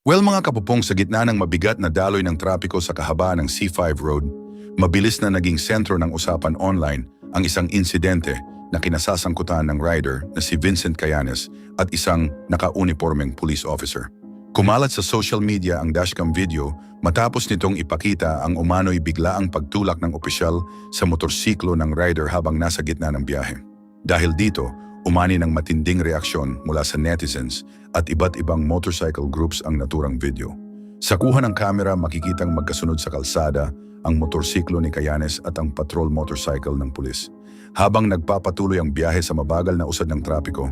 Well mga kapupong, sa gitna ng mabigat na daloy ng trapiko sa kahabaan ng C5 Road, mabilis na naging sentro ng usapan online ang isang insidente na kinasasangkutan ng rider na si Vincent Cayanes at isang naka-uniformeng police officer. Kumalat sa social media ang dashcam video matapos nitong ipakita ang umano'y biglaang pagtulak ng opisyal sa motorsiklo ng rider habang nasa gitna ng biyahe. Dahil dito, umani ng matinding reaksyon mula sa netizens at iba't ibang motorcycle groups ang naturang video. Sa kuha ng kamera, makikitang magkasunod sa kalsada ang motorsiklo ni Cayanes at ang patrol motorcycle ng pulis. Habang nagpapatuloy ang biyahe sa mabagal na usad ng trapiko,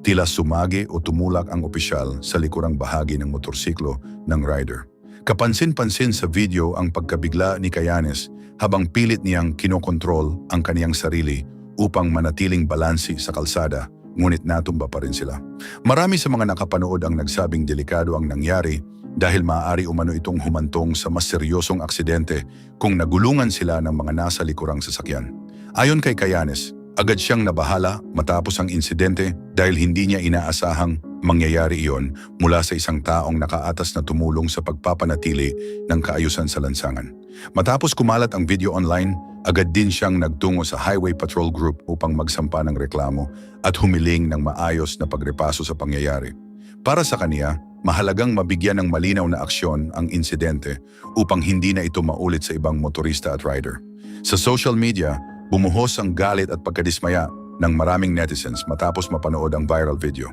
tila sumagi o tumulak ang opisyal sa likurang bahagi ng motorsiklo ng rider. Kapansin-pansin sa video ang pagkabigla ni Cayanes habang pilit niyang kinokontrol ang kaniyang sarili upang manatiling balansi sa kalsada, ngunit natumba pa rin sila. Marami sa mga nakapanood ang nagsabing delikado ang nangyari dahil maaari umano itong humantong sa mas seryosong aksidente kung nagulungan sila ng mga nasa likurang sasakyan. Ayon kay Cayanes, agad siyang nabahala matapos ang insidente dahil hindi niya inaasahang mangyayari iyon mula sa isang taong nakaatas na tumulong sa pagpapanatili ng kaayusan sa lansangan. Matapos kumalat ang video online, agad din siyang nagtungo sa Highway Patrol Group upang magsampa ng reklamo at humiling ng maayos na pagrepaso sa pangyayari. Para sa kaniya, mahalagang mabigyan ng malinaw na aksyon ang insidente upang hindi na ito maulit sa ibang motorista at rider. Sa social media, bumuhos ang galit at pagkadismaya ng maraming netizens matapos mapanood ang viral video.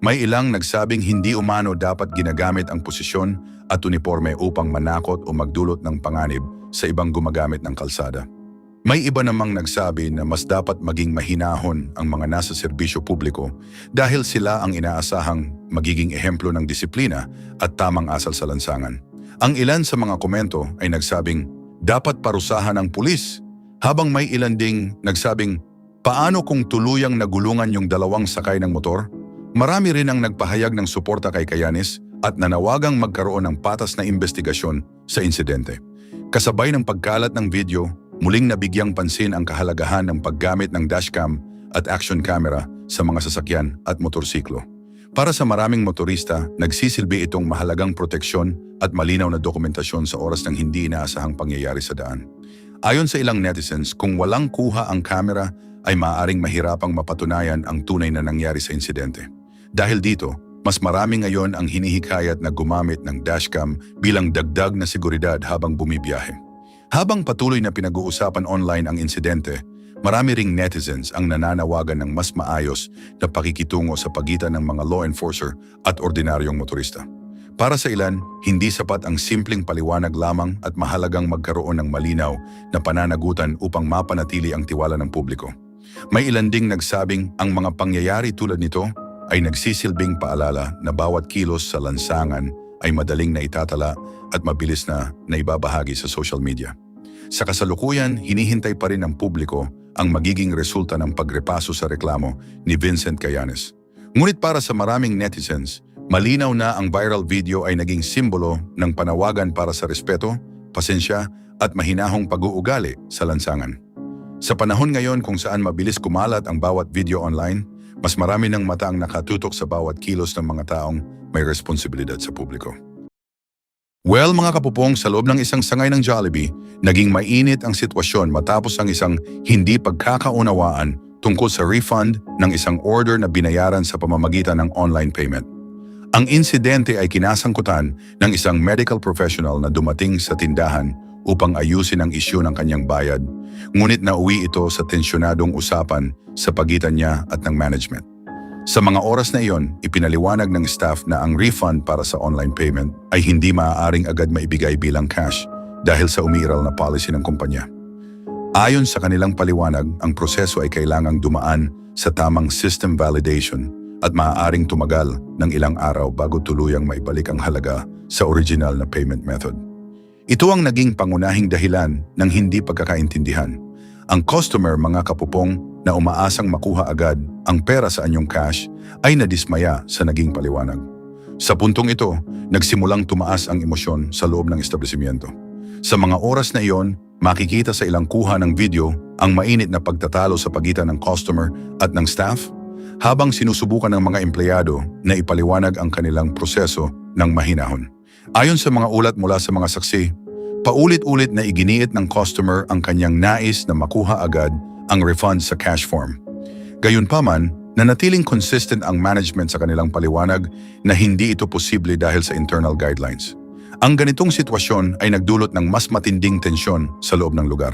May ilang nagsabing hindi umano dapat ginagamit ang posisyon at uniforme upang manakot o magdulot ng panganib sa ibang gumagamit ng kalsada. May iba namang nagsabi na mas dapat maging mahinahon ang mga nasa serbisyo publiko dahil sila ang inaasahang magiging ehemplo ng disiplina at tamang asal sa lansangan. Ang ilan sa mga komento ay nagsabing dapat parusahan ng pulis, habang may ilan ding nagsabing paano kung tuluyang nagulungan yung dalawang sakay ng motor? Marami rin ang nagpahayag ng suporta kay Cayanes at nanawagang magkaroon ng patas na investigasyon sa insidente. Kasabay ng pagkalat ng video, muling nabigyang pansin ang kahalagahan ng paggamit ng dashcam at action camera sa mga sasakyan at motorsiklo. Para sa maraming motorista, nagsisilbi itong mahalagang proteksyon at malinaw na dokumentasyon sa oras ng hindi inaasahang pangyayari sa daan. Ayon sa ilang netizens, kung walang kuha ang camera ay maaaring mahirapang mapatunayan ang tunay na nangyari sa insidente. Dahil dito, mas marami ngayon ang hinihikayat na gumamit ng dashcam bilang dagdag na seguridad habang bumibiyahe. Habang patuloy na pinag-uusapan online ang insidente, marami ring netizens ang nananawagan ng mas maayos na pakikitungo sa pagitan ng mga law enforcer at ordinaryong motorista. Para sa ilan, hindi sapat ang simpleng paliwanag lamang at mahalagang magkaroon ng malinaw na pananagutan upang mapanatili ang tiwala ng publiko. May ilan ding nagsabing ang mga pangyayari tulad nito ay nagsisilbing paalala na bawat kilos sa lansangan ay madaling naitatala at mabilis na naibabahagi sa social media. Sa kasalukuyan, hinihintay pa rin ng publiko ang magiging resulta ng pagrepaso sa reklamo ni Vincent Cayanes. Ngunit para sa maraming netizens, malinaw na ang viral video ay naging simbolo ng panawagan para sa respeto, pasensya at mahinahong pag-uugali sa lansangan. Sa panahon ngayon kung saan mabilis kumalat ang bawat video online, mas marami ng mata ang nakatutok sa bawat kilos ng mga taong may responsibilidad sa publiko. Well mga kapupong, sa loob ng isang sangay ng Jollibee, naging mainit ang sitwasyon matapos ang isang hindi pagkakaunawaan tungkol sa refund ng isang order na binayaran sa pamamagitan ng online payment. Ang insidente ay kinasangkutan ng isang medical professional na dumating sa tindahan upang ayusin ang isyu ng kanyang bayad, ngunit nauwi ito sa tensyonadong usapan sa pagitan niya at ng management. Sa mga oras na iyon, ipinaliwanag ng staff na ang refund para sa online payment ay hindi maaaring agad maibigay bilang cash dahil sa umiiral na policy ng kumpanya. Ayon sa kanilang paliwanag, ang proseso ay kailangang dumaan sa tamang system validation at maaaring tumagal ng ilang araw bago tuluyang maibalik ang halaga sa original na payment method. Ito ang naging pangunahing dahilan ng hindi pagkakaintindihan. Ang customer, mga kapupong, na umaasang makuha agad ang pera sa anyong cash ay nadismaya sa naging paliwanag. Sa puntong ito, nagsimulang tumaas ang emosyon sa loob ng establishmento. Sa mga oras na iyon, makikita sa ilang kuha ng video ang mainit na pagtatalo sa pagitan ng customer at ng staff habang sinusubukan ng mga empleyado na ipaliwanag ang kanilang proseso ng mahinahon. Ayon sa mga ulat mula sa mga saksi, paulit-ulit na iginiit ng customer ang kanyang nais na makuha agad ang refund sa cash form. Gayunpaman, nanatiling consistent ang management sa kanilang paliwanag na hindi ito posible dahil sa internal guidelines. Ang ganitong sitwasyon ay nagdulot ng mas matinding tensyon sa loob ng lugar.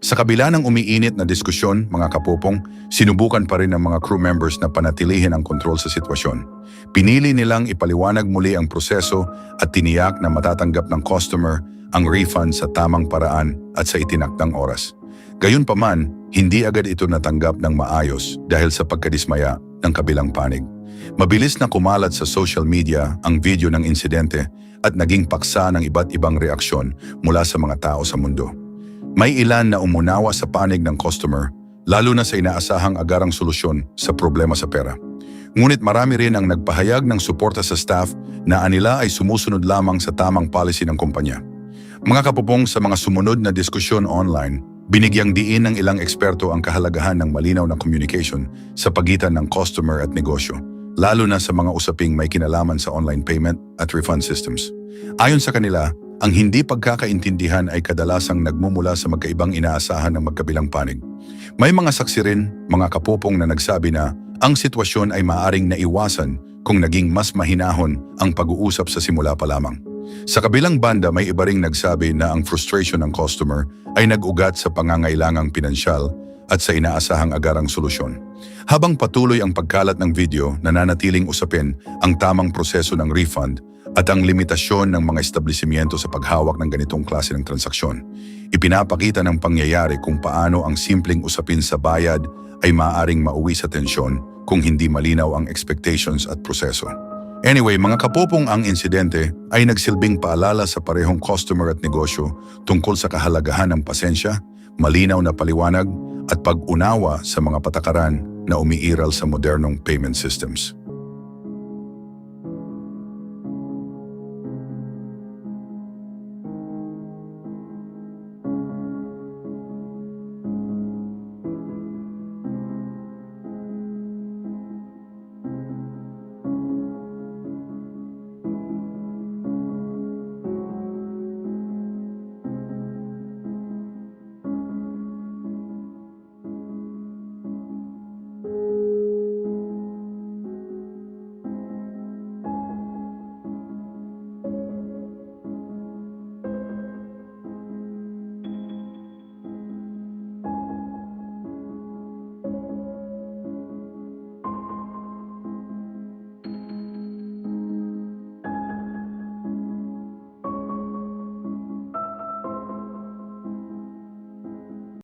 Sa kabila ng umiinit na diskusyon, mga kapupong, sinubukan pa rin ng mga crew members na panatilihin ang kontrol sa sitwasyon. Pinili nilang ipaliwanag muli ang proseso at tiniyak na matatanggap ng customer ang refund sa tamang paraan at sa itinakdang oras. Gayunpaman, hindi agad ito natanggap ng maayos dahil sa pagkadismaya ng kabilang panig. Mabilis na kumalat sa social media ang video ng insidente at naging paksa ng iba't ibang reaksyon mula sa mga tao sa mundo. May ilan na umunawa sa panig ng customer, lalo na sa inaasahang agarang solusyon sa problema sa pera. Ngunit marami rin ang nagpahayag ng suporta sa staff na anila ay sumusunod lamang sa tamang policy ng kumpanya. Mga kapupong, sa mga sumunod na diskusyon online, binigyang diin ng ilang eksperto ang kahalagahan ng malinaw na communication sa pagitan ng customer at negosyo, lalo na sa mga usaping may kinalaman sa online payment at refund systems. Ayon sa kanila, ang hindi pagkakaintindihan ay kadalasang nagmumula sa magkaibang inaasahan ng magkabilang panig. May mga saksi rin, mga kapupong, na nagsabi na ang sitwasyon ay maaaring naiwasan kung naging mas mahinahon ang pag-uusap sa simula pa lamang. Sa kabilang banda, may iba ring nagsabi na ang frustration ng customer ay nag-ugat sa pangangailangang pinansyal at sa inaasahang agarang solusyon. Habang patuloy ang pagkalat ng video, nananatiling usapin ang tamang proseso ng refund at ang limitasyon ng mga establishmento sa paghawak ng ganitong klase ng transaksyon. Ipinapakita ng pangyayari kung paano ang simpleng usapin sa bayad ay maaaring mauwi sa tensyon kung hindi malinaw ang expectations at proseso. Anyway, mga kapupong, ang insidente ay nagsilbing paalala sa parehong customer at negosyo tungkol sa kahalagahan ng pasensya, malinaw na paliwanag at pag-unawa sa mga patakaran na umiiral sa modernong payment systems.